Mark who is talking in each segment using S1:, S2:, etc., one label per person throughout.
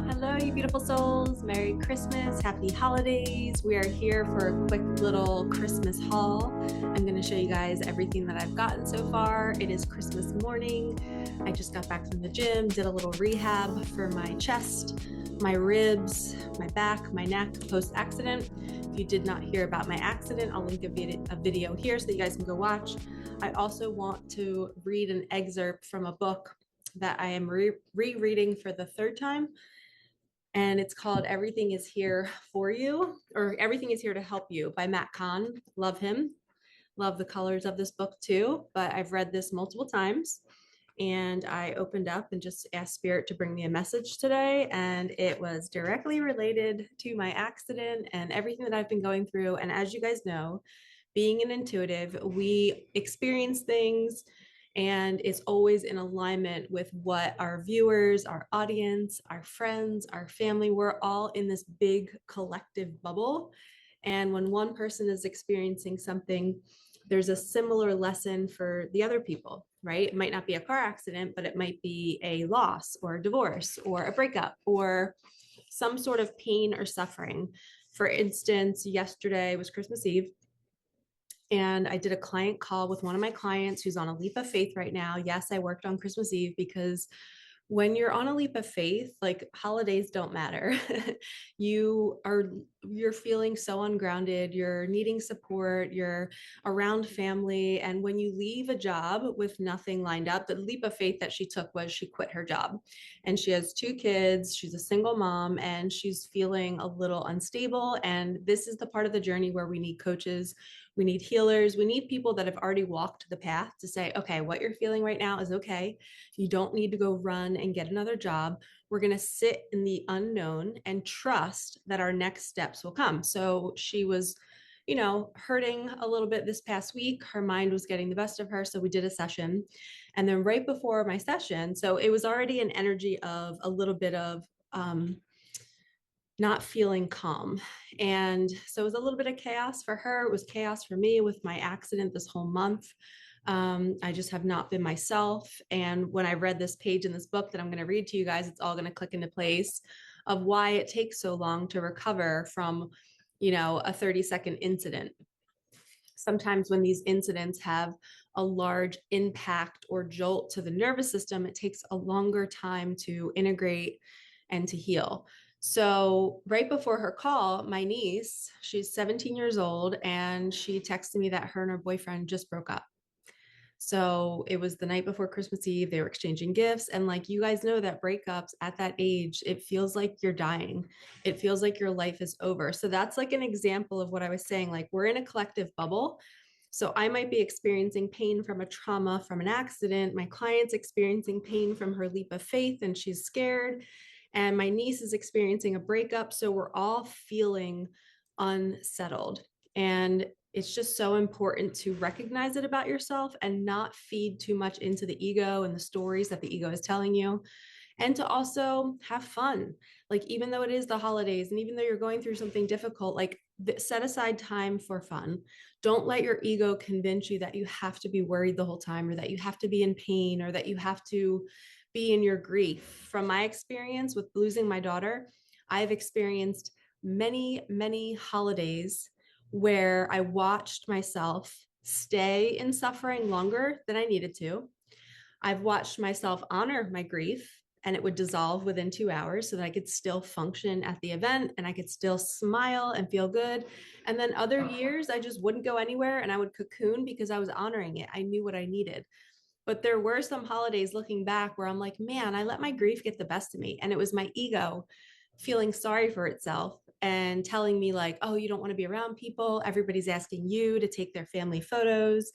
S1: Hello, you beautiful souls. Merry Christmas, happy holidays. We are here for a quick little Christmas haul. I'm going to show you guys everything that I've gotten so far. It is Christmas morning. I just got back from the gym, did a little rehab for my chest, my ribs, my back, my neck post-accident. If you did not hear about my accident, I'll link a video here so that you guys can go watch. I also want to read an excerpt from a book that I am rereading for the third time. And it's called Everything is Here for You, or Everything is Here to Help You by Matt Kahn. Love him. Love the colors of this book too, but I've read this multiple times. And I opened up and just asked Spirit to bring me a message today. And it was directly related to my accident and everything that I've been going through. And as you guys know, being an intuitive, we experience things and it's always in alignment with what our viewers, our audience, our friends, our family, we're all in this big collective bubble. And when one person is experiencing something, there's a similar lesson for the other people, right? It might not be a car accident, but it might be a loss or a divorce or a breakup or some sort of pain or suffering. For instance, yesterday was Christmas Eve. And I did a client call with one of my clients who's on a leap of faith right now. Yes, I worked on Christmas Eve because when you're on a leap of faith, like holidays don't matter. You're feeling so ungrounded, you're needing support, you're around family. And when you leave a job with nothing lined up, the leap of faith that she took was she quit her job. And she has two kids, she's a single mom, and she's feeling a little unstable. And this is the part of the journey where we need coaches, we need healers, we need people that have already walked the path to say, okay, what you're feeling right now is okay. You don't need to go run and get another job. We're going to sit in the unknown and trust that our next steps will come. So she was, hurting a little bit this past week. Her mind was getting the best of her. So we did a session. And then right before my session, so it was already an energy of a little bit of, not feeling calm. And so it was a little bit of chaos for her. It was chaos for me with my accident this whole month. I just have not been myself. And when I read this page in this book that I'm going to read to you guys, it's all going to click into place of why it takes so long to recover from, a 30-second incident. Sometimes when these incidents have a large impact or jolt to the nervous system, it takes a longer time to integrate and to heal. So right before her call, my niece, she's 17 years old, and she texted me that her and her boyfriend just broke up. So it was the night before Christmas Eve. They were exchanging gifts. And like you guys know that breakups at that age, it feels like you're dying. It feels like your life is over. So that's like an example of what I was saying. Like we're in a collective bubble. So I might be experiencing pain from a trauma, from an accident. My client's experiencing pain from her leap of faith and she's scared. And my niece is experiencing a breakup. So we're all feeling unsettled. And it's just so important to recognize it about yourself and not feed too much into the ego and the stories that the ego is telling you. And to also have fun. Like, even though it is the holidays and even though you're going through something difficult, like set aside time for fun. Don't let your ego convince you that you have to be worried the whole time or that you have to be in pain or that you have to be in your grief. From my experience with losing my daughter, I've experienced many, many holidays where I watched myself stay in suffering longer than I needed to. I've watched myself honor my grief and it would dissolve within 2 hours so that I could still function at the event and I could still smile and feel good. And then other years, I just wouldn't go anywhere and I would cocoon because I was honoring it. I knew what I needed. But there were some holidays looking back where I'm like, man, I let my grief get the best of me. And it was my ego feeling sorry for itself and telling me like, oh, you don't want to be around people. Everybody's asking you to take their family photos.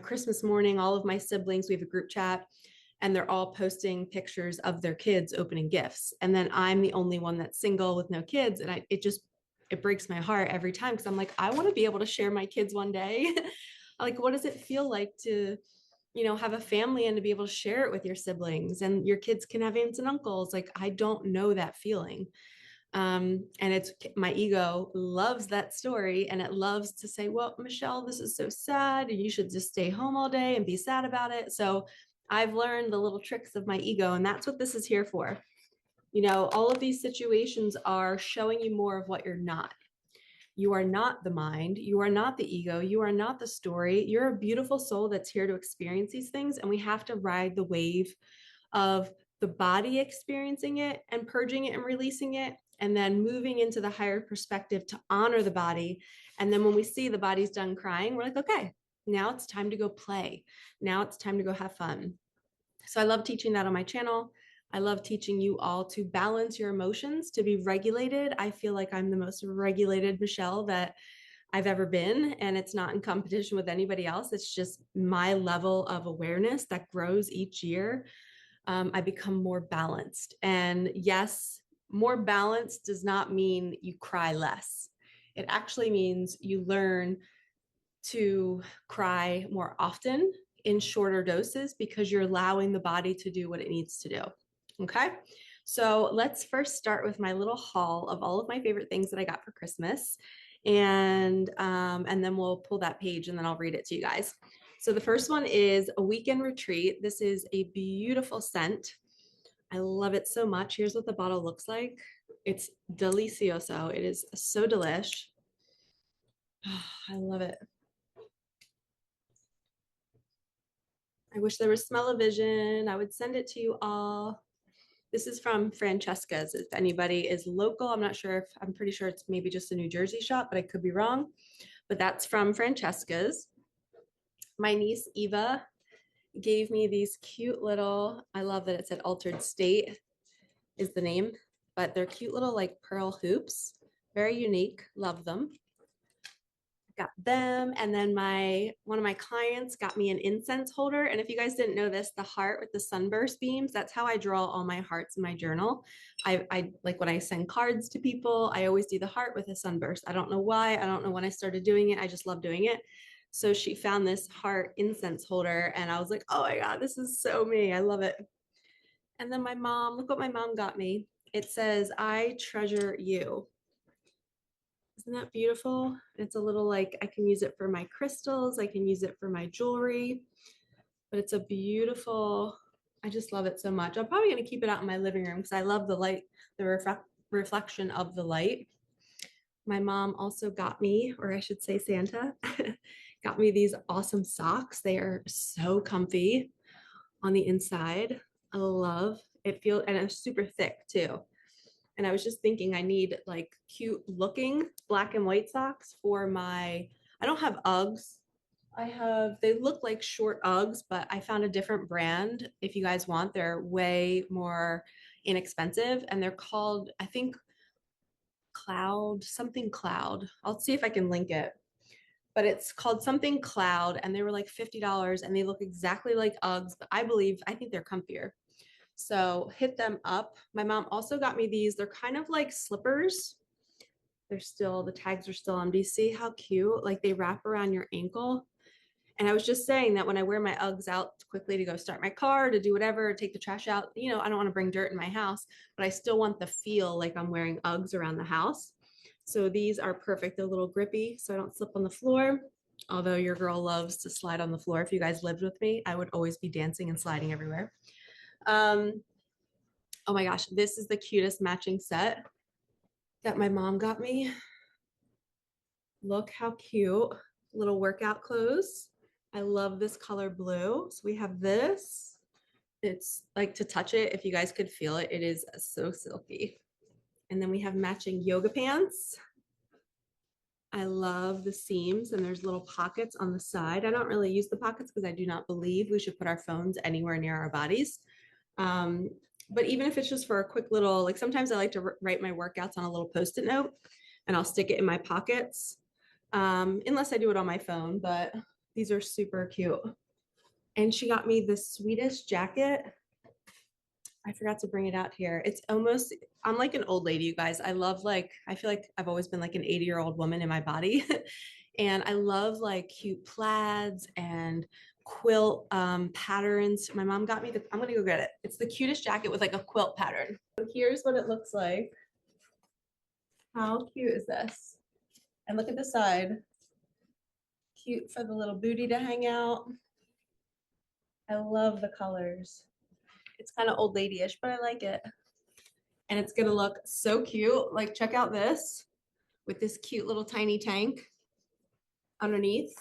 S1: Christmas morning, all of my siblings, we have a group chat and they're all posting pictures of their kids opening gifts. And then I'm the only one that's single with no kids. And it breaks my heart every time because I'm like, I want to be able to share my kids one day. Like, what does it feel like to have a family and to be able to share it with your siblings and your kids can have aunts and uncles? Like, I don't know that feeling. And it's my ego loves that story and it loves to say, well, Michelle, this is so sad. And you should just stay home all day and be sad about it. So I've learned the little tricks of my ego, and that's what this is here for. You know, all of these situations are showing you more of what you're not. You are not the mind. You are not the ego. You are not the story. You're a beautiful soul that's here to experience these things. And we have to ride the wave of the body experiencing it and purging it and releasing it, and then moving into the higher perspective to honor the body. And then when we see the body's done crying, we're like, okay, now it's time to go play. Now it's time to go have fun. So I love teaching that on my channel. I love teaching you all to balance your emotions, to be regulated. I feel like I'm the most regulated Michelle that I've ever been, and it's not in competition with anybody else. It's just my level of awareness that grows each year. I become more balanced. And yes, more balanced does not mean you cry less. It actually means you learn to cry more often in shorter doses because you're allowing the body to do what it needs to do. Okay. So let's first start with my little haul of all of my favorite things that I got for Christmas. And then we'll pull that page and then I'll read it to you guys. So the first one is a weekend retreat. This is a beautiful scent. I love it so much. Here's what the bottle looks like. It's delicioso. It is so delish. Oh, I love it. I wish there was smell-o-vision. I would send it to you all. This is from Francesca's. If anybody is local, I'm not sure if, I'm pretty sure it's maybe just a New Jersey shop, but I could be wrong. But that's from Francesca's. My niece Eva gave me these cute little, I love that it said Altered State is the name, but they're cute little like pearl hoops. Very unique. Love them. Got them. And then one of my clients got me an incense holder. And if you guys didn't know this, the heart with the sunburst beams, that's how I draw all my hearts in my journal. I like when I send cards to people, I always do the heart with a sunburst. I don't know why. I don't know when I started doing it. I just love doing it. So she found this heart incense holder and I was like, oh my God, this is so me. I love it. And then my mom, look what my mom got me. It says, I treasure you. Isn't that beautiful? It's a little like, I can use it for my crystals. I can use it for my jewelry, but it's a beautiful, I just love it so much. I'm probably going to keep it out in my living room because I love the light, the reflection of the light. My mom also got me, or I should say Santa, got me these awesome socks. They are so comfy on the inside. I love it. And it's super thick too. And I was just thinking I need like cute looking black and white socks for I don't have Uggs. They look like short Uggs, but I found a different brand. If you guys want, they're way more inexpensive and they're called, I think, something Cloud. I'll see if I can link it, but it's called something Cloud and they were like $50 and they look exactly like Uggs, but I think they're comfier. So hit them up. My mom also got me these. They're kind of like slippers. The tags are still on. Do you see how cute? Like they wrap around your ankle. And I was just saying that when I wear my Uggs out quickly to go start my car, to do whatever, take the trash out, I don't want to bring dirt in my house, but I still want the feel like I'm wearing Uggs around the house. So these are perfect. They're a little grippy so I don't slip on the floor. Although your girl loves to slide on the floor. If you guys lived with me, I would always be dancing and sliding everywhere. Oh my gosh, this is the cutest matching set that my mom got me. Look how cute. Little workout clothes. I love this color blue. So we have this. It's like to touch it, if you guys could feel it, it is so silky. And then we have matching yoga pants. I love the seams and there's little pockets on the side. I don't really use the pockets because I do not believe we should put our phones anywhere near our bodies. But even if it's just for a quick little, like sometimes I like to write my workouts on a little Post-it note and I'll stick it in my pockets, unless I do it on my phone, but these are super cute. And she got me the sweetest jacket. I forgot to bring it out here. I'm like an old lady, you guys. I feel like I've always been like an 80-year-old woman in my body. And I love like cute plaids and quilt patterns. My mom got me I'm gonna go get it. It's the cutest jacket with like a quilt pattern. So here's what it looks like. How cute is this? And look at the side. Cute for the little booty to hang out. I love the colors. It's kind of old lady-ish, but I like it. And it's gonna look so cute. Like, check out this with this cute little tiny tank underneath.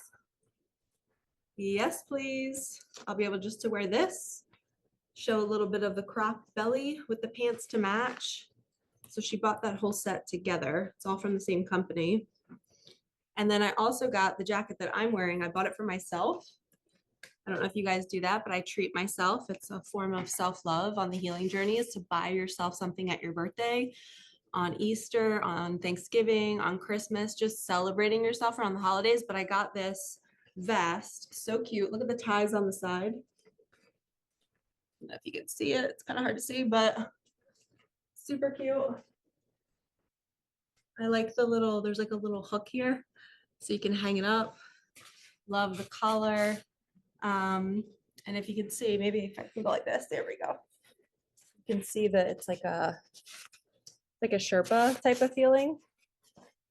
S1: Yes, please. I'll be able just to wear this, show a little bit of the cropped belly with the pants to match. So she bought that whole set together. It's all from the same company. And then I also got the jacket that I'm wearing. I bought it for myself. I don't know if you guys do that, but I treat myself. It's a form of self-love on the healing journey, is to buy yourself something at your birthday, on Easter, on Thanksgiving, on Christmas, just celebrating yourself around the holidays. But I got this vest, so cute. Look at the ties on the side. I don't know if you can see it. It's kind of hard to see, but super cute. I like the little, there's like a little hook here so you can hang it up. Love the collar. And if you can see, maybe if I can go like this, there we go. You can see that it's like a Sherpa type of feeling.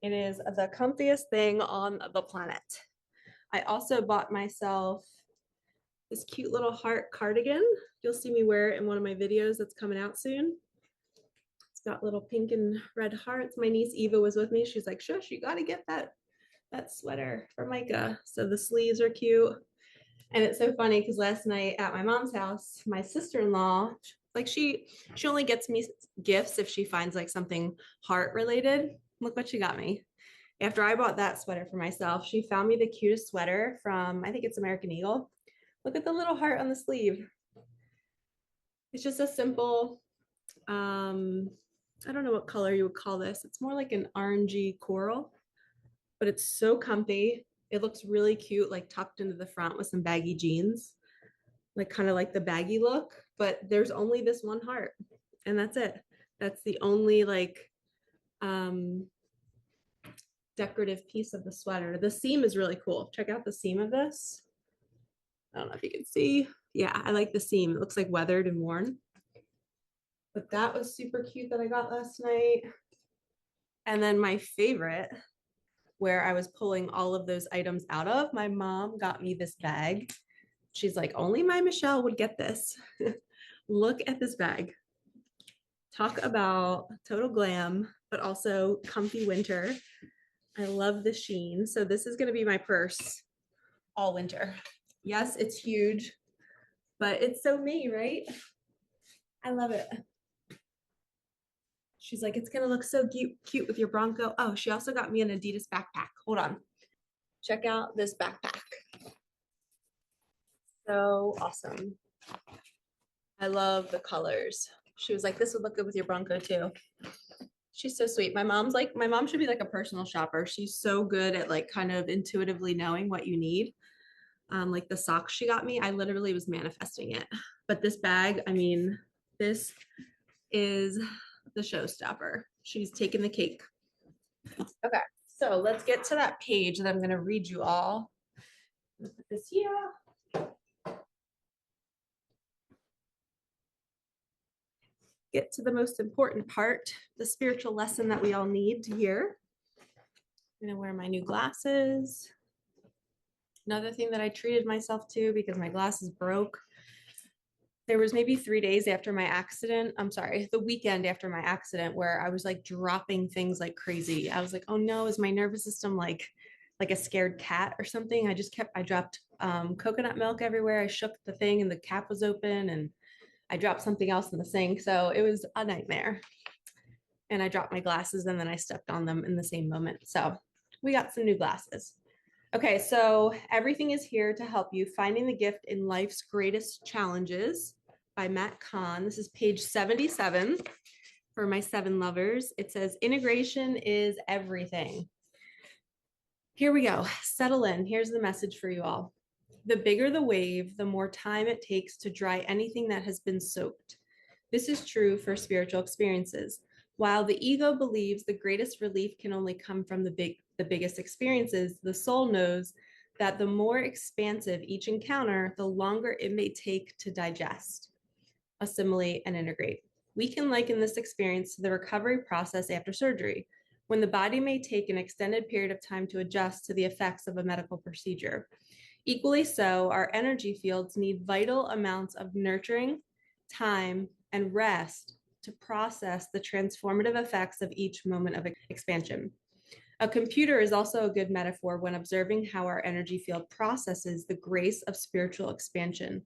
S1: It is the comfiest thing on the planet. I also bought myself this cute little heart cardigan. You'll see me wear it in one of my videos that's coming out soon. It's got little pink and red hearts. My niece Eva was with me. She's like, shush, you got to get that sweater for Micah. So the sleeves are cute. And it's so funny because last night at my mom's house, my sister-in-law, like she only gets me gifts if she finds like something heart related. Look what she got me. After I bought that sweater for myself, she found me the cutest sweater from, I think it's American Eagle. Look at the little heart on the sleeve. It's just a simple, I don't know what color you would call this. It's more like an orangey coral, but it's so comfy. It looks really cute, like tucked into the front with some baggy jeans, like kind of like the baggy look, but there's only this one heart and that's it. That's the only like decorative piece of the sweater. The seam is really cool. Check out the seam of this. I don't know if you can see. Yeah, I like the seam. It looks like weathered and worn. But that was super cute that I got last night. And then my favorite, where I was pulling all of those items out of, my mom got me this bag. She's like, only my Michelle would get this. Look at this bag. Talk about total glam, but also comfy winter. I love the sheen. So this is going to be my purse all winter. Yes, it's huge, but it's so me, right? I love it. She's like, it's going to look so cute with your Bronco. Oh, she also got me an Adidas backpack. Hold on. Check out this backpack. So awesome. I love the colors. She was like, this would look good with your Bronco too. She's so sweet. My mom should be like a personal shopper. She's so good at like kind of intuitively knowing what you need. Like the socks she got me, I literally was manifesting it. But this bag, I mean, this is the showstopper. She's taking the cake. Okay, so let's get to that page that I'm going to read you all. Put this here. Get to the most important part, the spiritual lesson that we all need to hear. I'm going to wear my new glasses. Another thing that I treated myself to because my glasses broke. There was maybe 3 days after my accident. I'm sorry, the weekend after my accident where I was like dropping things like crazy. I was like, oh no, is my nervous system like a scared cat or something? I dropped coconut milk everywhere. I shook the thing and the cap was open and I dropped something else in the sink. So it was a nightmare. And I dropped my glasses and then I stepped on them in the same moment. So we got some new glasses. Okay, so everything is here to help you. Finding the Gift in Life's Greatest Challenges by Matt Kahn. This is page 77 for my 7 lovers. It says, integration is everything. Here we go. Settle in. Here's the message for you all. The bigger the wave, the more time it takes to dry anything that has been soaked. This is true for spiritual experiences. While the ego believes the greatest relief can only come from the biggest experiences, the soul knows that the more expansive each encounter, the longer it may take to digest, assimilate, and integrate. We can liken this experience to the recovery process after surgery. when the body may take an extended period of time to adjust to the effects of a medical procedure. Equally so, our energy fields need vital amounts of nurturing, time, and rest to process the transformative effects of each moment of expansion. A computer is also a good metaphor when observing how our energy field processes the grace of spiritual expansion.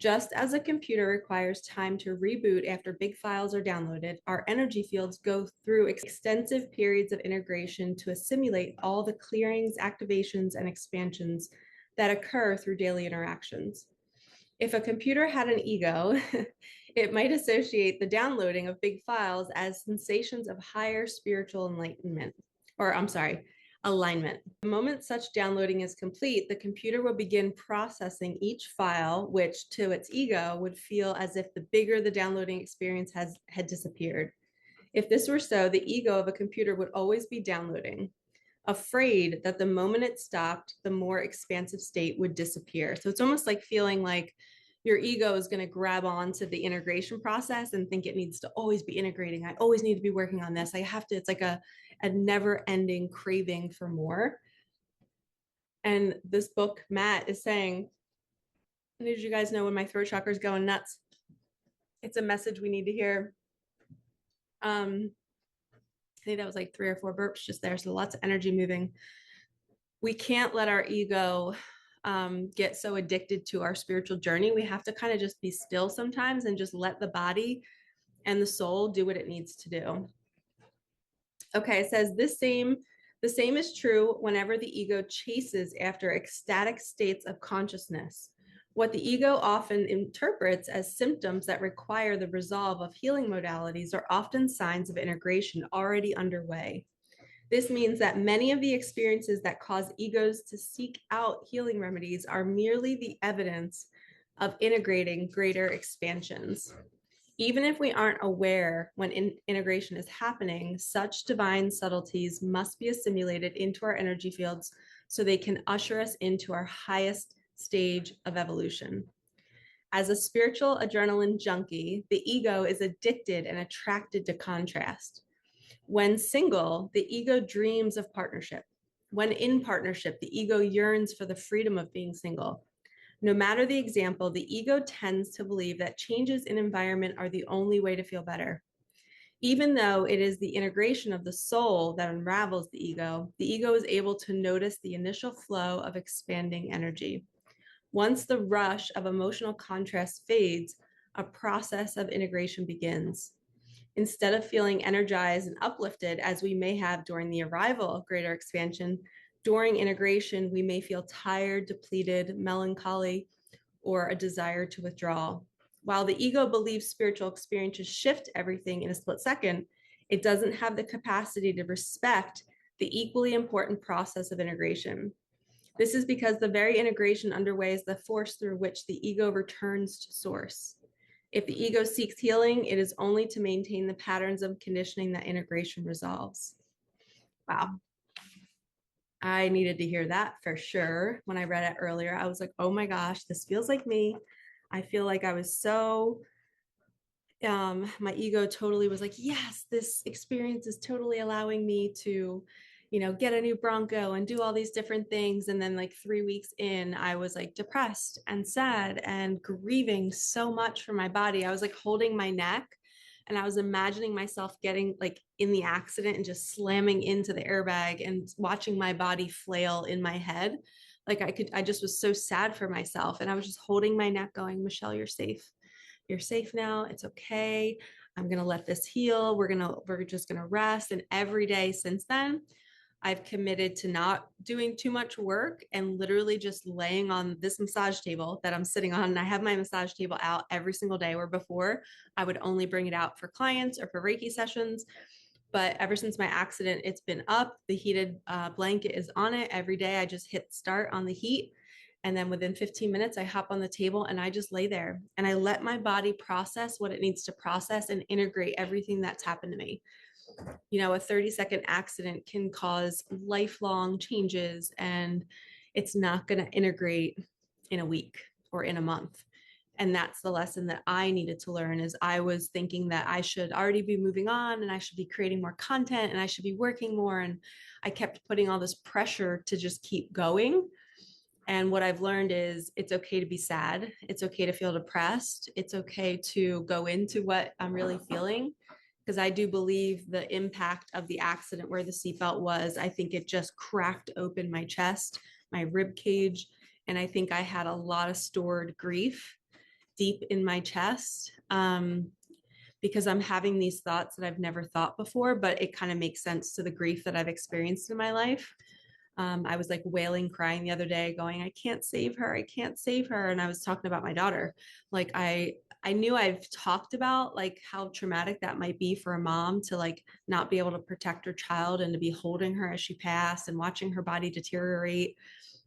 S1: Just as a computer requires time to reboot after big files are downloaded, our energy fields go through extensive periods of integration to assimilate all the clearings, activations, and expansions that occur through daily interactions. If a computer had an ego, it might associate the downloading of big files as sensations of higher spiritual enlightenment, or I'm sorry, alignment. The moment such downloading is complete, the computer will begin processing each file, which to its ego would feel as if the bigger the downloading experience had disappeared. If this were so, the ego of a computer would always be downloading, afraid that the moment it stopped, the more expansive state would disappear. So it's almost like feeling like your ego is going to grab onto the integration process and think it needs to always be integrating. I always need to be working on this. I have to, it's like a never ending craving for more. And this book, Matt, is saying, I need you guys know when my throat chakra is going nuts. It's a message we need to hear. I think that was like 3 or 4 burps just there. So lots of energy moving. We can't let our ego get so addicted to our spiritual journey. We have to kind of just be still sometimes and just let the body and the soul do what it needs to do. Okay, it says the same is true whenever the ego chases after ecstatic states of consciousness. What the ego often interprets as symptoms that require the resolve of healing modalities are often signs of integration already underway. This means that many of the experiences that cause egos to seek out healing remedies are merely the evidence of integrating greater expansions. Even if we aren't aware when integration is happening, such divine subtleties must be assimilated into our energy fields so they can usher us into our highest stage of evolution. As a spiritual adrenaline junkie, the ego is addicted and attracted to contrast. When single, the ego dreams of partnership. When in partnership, the ego yearns for the freedom of being single. No matter the example, the ego tends to believe that changes in environment are the only way to feel better. Even though it is the integration of the soul that unravels the ego is able to notice the initial flow of expanding energy. Once the rush of emotional contrast fades, a process of integration begins. Instead of feeling energized and uplifted as we may have during the arrival of greater expansion, during integration, we may feel tired, depleted, melancholy, or a desire to withdraw. While the ego believes spiritual experiences shift everything in a split second, it doesn't have the capacity to respect the equally important process of integration. This is because the very integration underway is the force through which the ego returns to source. If the ego seeks healing, it is only to maintain the patterns of conditioning that integration resolves. Wow. I needed to hear that for sure. When I read it earlier, I was like, oh my gosh, this feels like me. I feel like I was so, my ego totally was like, yes, this experience is totally allowing me to, get a new Bronco and do all these different things. And then like 3 weeks in, I was like depressed and sad and grieving so much for my body. I was like holding my neck and I was imagining myself getting like in the accident and just slamming into the airbag and watching my body flail in my head. Like I just was so sad for myself. And I was just holding my neck going, Michelle, you're safe. You're safe now. It's okay. I'm going to let this heal. We're just going to rest. And every day since then, I've committed to not doing too much work and literally just laying on this massage table that I'm sitting on. And I have my massage table out every single day, where before I would only bring it out for clients or for Reiki sessions. But ever since my accident, it's been up. The heated blanket is on it every day. I just hit start on the heat. And then within 15 minutes, I hop on the table and I just lay there and I let my body process what it needs to process and integrate everything that's happened to me. A 30-second accident can cause lifelong changes, and it's not going to integrate in a week or in a month. And that's the lesson that I needed to learn. Is I was thinking that I should already be moving on and I should be creating more content and I should be working more. And I kept putting all this pressure to just keep going. And what I've learned is it's okay to be sad. It's okay to feel depressed. It's okay to go into what I'm really feeling. Because I do believe the impact of the accident where the seatbelt was, I think it just cracked open my chest, my rib cage. And I think I had a lot of stored grief deep in my chest, because I'm having these thoughts that I've never thought before, but it kind of makes sense to the grief that I've experienced in my life. I was like wailing, crying the other day, going, I can't save her. I can't save her. And I was talking about my daughter. Like I knew I've talked about like how traumatic that might be for a mom to like not be able to protect her child and to be holding her as she passed and watching her body deteriorate.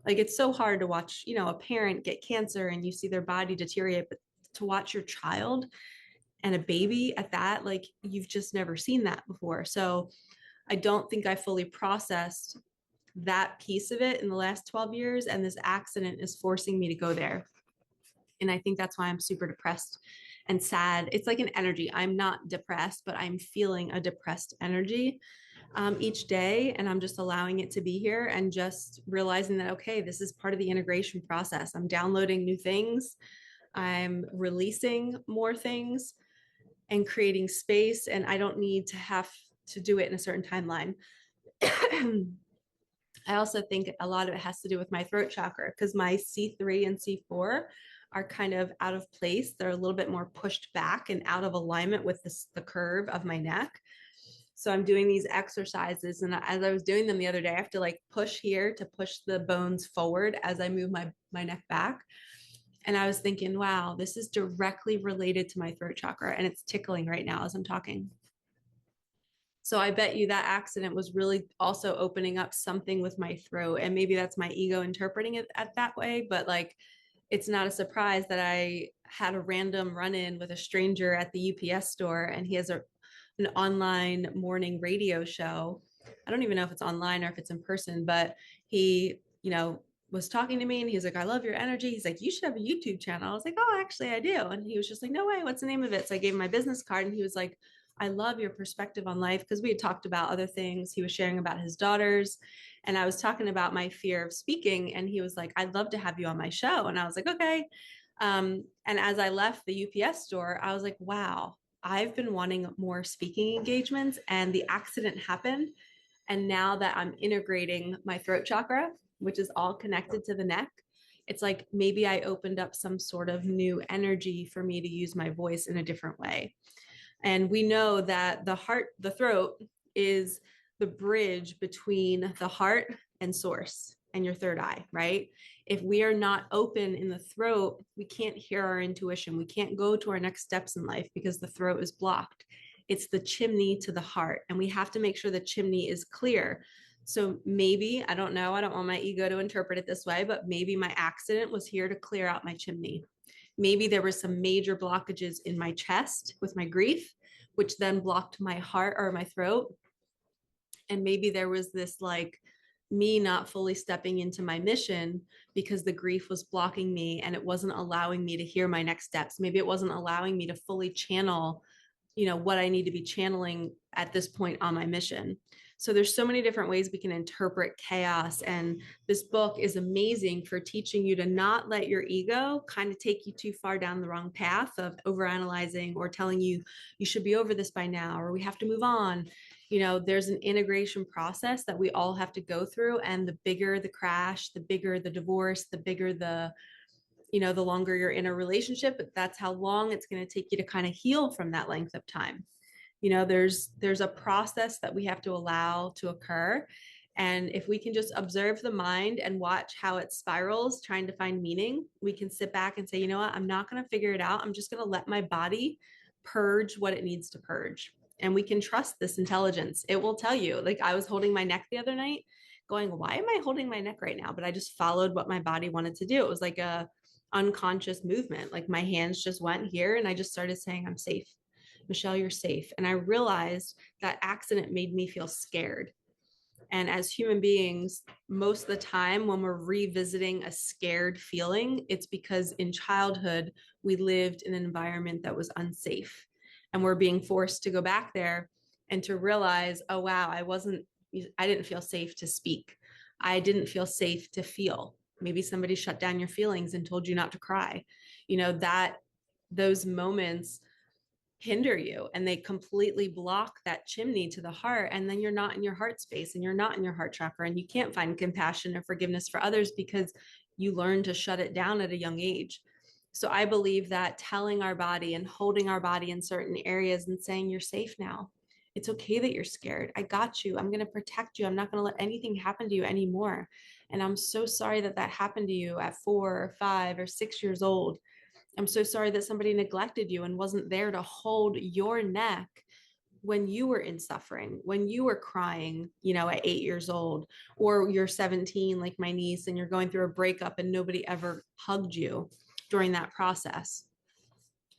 S1: Like it's so hard to watch, a parent get cancer and you see their body deteriorate, but to watch your child and a baby at that, like you've just never seen that before. So I don't think I fully processed that piece of it in the last 12 years. And this accident is forcing me to go there. And I think that's why I'm super depressed and sad. It's like an energy. I'm not depressed, but I'm feeling a depressed energy each day. And I'm just allowing it to be here and just realizing that, okay, this is part of the integration process. I'm downloading new things. I'm releasing more things and creating space. And I don't need to have to do it in a certain timeline. I also think a lot of it has to do with my throat chakra because my C3 and C4 are kind of out of place. They're a little bit more pushed back and out of alignment with the curve of my neck. So I'm doing these exercises. And as I was doing them the other day, I have to like push here to push the bones forward as I move my neck back. And I was thinking, wow, this is directly related to my throat chakra. And it's tickling right now as I'm talking. So I bet you that accident was really also opening up something with my throat. And maybe that's my ego interpreting it at that way. But like, it's not a surprise that I had a random run in with a stranger at the UPS store and he has an online morning radio show. I don't even know if it's online or if it's in person, but he, was talking to me and he was like, I love your energy. He's like, you should have a YouTube channel. I was like, oh, actually I do. And he was just like, no way, what's the name of it? So I gave him my business card and he was like, I love your perspective on life, because we had talked about other things. He was sharing about his daughters and I was talking about my fear of speaking. And he was like, I'd love to have you on my show. And I was like, okay. And as I left the UPS store, I was like, wow, I've been wanting more speaking engagements and the accident happened. And now that I'm integrating my throat chakra, which is all connected to the neck, it's like maybe I opened up some sort of new energy for me to use my voice in a different way. And we know that the throat is the bridge between the heart and source and your third eye, right? If we are not open in the throat, we can't hear our intuition. We can't go to our next steps in life because the throat is blocked. It's the chimney to the heart. And we have to make sure the chimney is clear. So maybe, I don't know, I don't want my ego to interpret it this way, but maybe my accident was here to clear out my chimney. Maybe there were some major blockages in my chest with my grief, which then blocked my heart or my throat. And maybe there was this like me not fully stepping into my mission because the grief was blocking me and it wasn't allowing me to hear my next steps. Maybe it wasn't allowing me to fully channel what I need to be channeling at this point on my mission. So there's so many different ways we can interpret chaos. And this book is amazing for teaching you to not let your ego kind of take you too far down the wrong path of overanalyzing or telling you you should be over this by now, or we have to move on. There's an integration process that we all have to go through. And the bigger the crash, the bigger the divorce, the bigger the longer you're in a relationship, but that's how long it's going to take you to kind of heal from that length of time. There's a process that we have to allow to occur. And if we can just observe the mind and watch how it spirals, trying to find meaning, we can sit back and say, you know what, I'm not going to figure it out. I'm just going to let my body purge what it needs to purge. And we can trust this intelligence. It will tell you. Like I was holding my neck the other night going, why am I holding my neck right now? But I just followed what my body wanted to do. It was like a unconscious movement. Like my hands just went here and I just started saying, I'm safe. Michelle, you're safe. And I realized that accident made me feel scared. And as human beings, most of the time when we're revisiting a scared feeling, it's because in childhood, we lived in an environment that was unsafe. And we're being forced to go back there and to realize, oh, wow, I didn't feel safe to speak. I didn't feel safe to feel. Maybe somebody shut down your feelings and told you not to cry. That those moments hinder you and they completely block that chimney to the heart, and then you're not in your heart space and you're not in your heart chakra, and you can't find compassion or forgiveness for others because you learn to shut it down at a young age. So I believe that telling our body and holding our body in certain areas and saying, you're safe now, it's okay that you're scared, I got you, I'm going to protect you, I'm not going to let anything happen to you anymore, and I'm so sorry that that happened to you at 4 or 5 or 6 years old. I'm so sorry that somebody neglected you and wasn't there to hold your neck when you were in suffering, when you were crying, at 8 years old, or you're 17, like my niece, and you're going through a breakup and nobody ever hugged you during that process.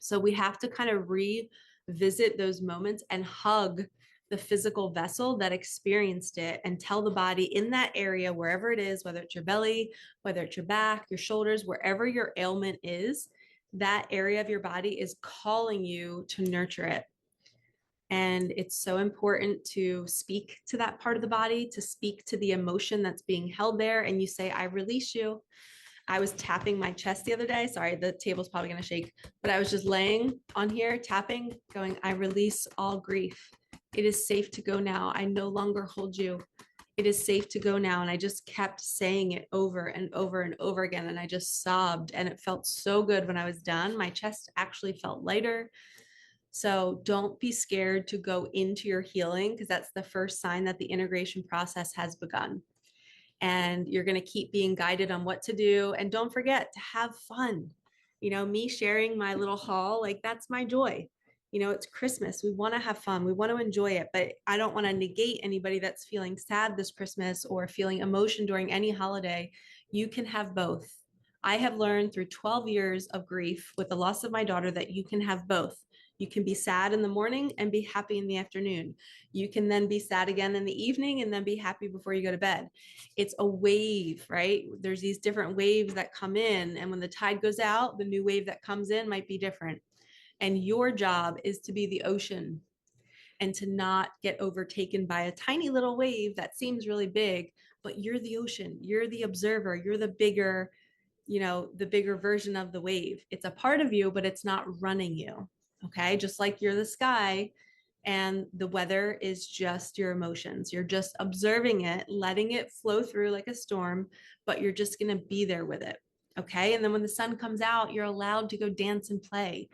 S1: So we have to kind of revisit those moments and hug the physical vessel that experienced it and tell the body in that area, wherever it is, whether it's your belly, whether it's your back, your shoulders, wherever your ailment is, that area of your body is calling you to nurture it. And it's so important to speak to that part of the body, to speak to the emotion that's being held there. And you say, I release you. I was tapping my chest the other day. Sorry, the table's probably going to shake, but I was just laying on here, tapping, going, I release all grief. It is safe to go now. I no longer hold you. It is safe to go now. And I just kept saying it over and over and over again. And I just sobbed, and it felt so good when I was done. My chest actually felt lighter. So don't be scared to go into your healing, because that's the first sign that the integration process has begun. And you're going to keep being guided on what to do. And don't forget to have fun. Me sharing my little haul, like that's my joy. It's Christmas. We want to have fun. We want to enjoy it. But I don't want to negate anybody that's feeling sad this Christmas or feeling emotion during any holiday. You can have both. I have learned through 12 years of grief with the loss of my daughter that you can have both. You can be sad in the morning and be happy in the afternoon. You can then be sad again in the evening and then be happy before you go to bed. It's a wave, right? There's these different waves that come in, and when the tide goes out, the new wave that comes in might be different. And your job is to be the ocean and to not get overtaken by a tiny little wave that seems really big, but you're the ocean, you're the observer, you're the bigger version of the wave. It's a part of you, but it's not running you. Okay. Just like you're the sky and the weather is just your emotions. You're just observing it, letting it flow through like a storm, but you're just going to be there with it. Okay. And then when the sun comes out, you're allowed to go dance and play.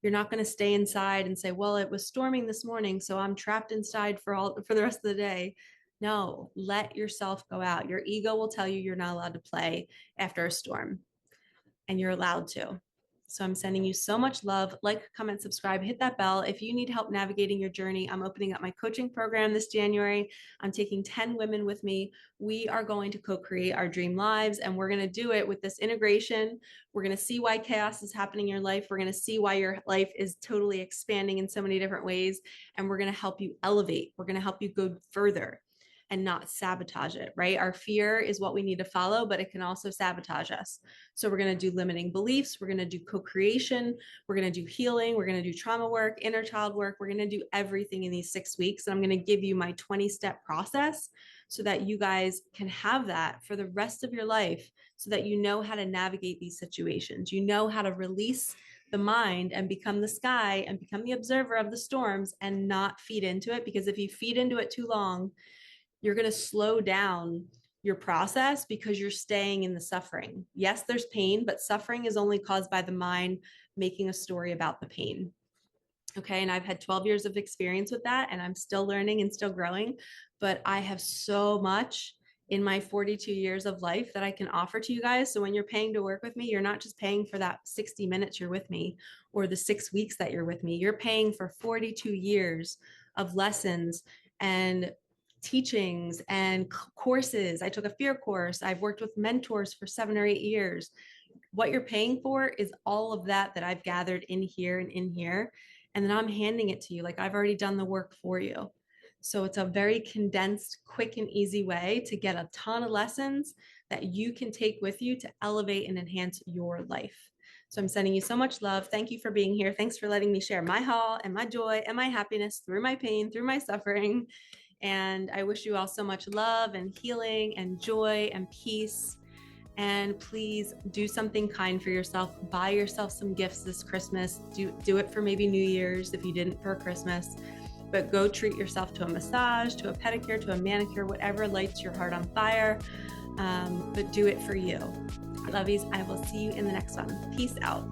S1: You're not going to stay inside and say, well, it was storming this morning, so I'm trapped inside for the rest of the day. No, let yourself go out. Your ego will tell you you're not allowed to play after a storm, and you're allowed to. So I'm sending you so much love. Like, comment, subscribe, hit that bell. If you need help navigating your journey, I'm opening up my coaching program this January. I'm taking 10 women with me. We are going to co-create our dream lives, and we're going to do it with this integration. We're going to see why chaos is happening in your life. We're going to see why your life is totally expanding in so many different ways, and we're going to help you elevate. We're going to help you go further and not sabotage it, right? Our fear is what we need to follow, but it can also sabotage us. So we're going to do limiting beliefs. We're going to do co-creation. We're going to do healing. We're going to do trauma work, inner child work. We're going to do everything in these 6 weeks. And I'm going to give you my 20-step process so that you guys can have that for the rest of your life, so that you know how to navigate these situations. You know how to release the mind and become the sky and become the observer of the storms and not feed into it. Because if you feed into it too long, you're going to slow down your process because you're staying in the suffering. Yes, there's pain, but suffering is only caused by the mind making a story about the pain. Okay. And I've had 12 years of experience with that, and I'm still learning and still growing, but I have so much in my 42 years of life that I can offer to you guys. So when you're paying to work with me, you're not just paying for that 60 minutes you're with me or the 6 weeks that you're with me. You're paying for 42 years of lessons and teachings and courses. I took a fear course. I've worked with mentors for 7 or 8 years. What you're paying for is all of that I've gathered in here and in here. And then I'm handing it to you. Like, I've already done the work for you. So it's a very condensed, quick and easy way to get a ton of lessons that you can take with you to elevate and enhance your life. So I'm sending you so much love. Thank you for being here. Thanks for letting me share my haul and my joy and my happiness through my pain, through my suffering. And I wish you all so much love and healing and joy and peace. And please do something kind for yourself. Buy yourself some gifts this Christmas. Do it for maybe New Year's if you didn't for Christmas. But go treat yourself to a massage, to a pedicure, to a manicure, whatever lights your heart on fire. But do it for you. Lovies, I will see you in the next one. Peace out.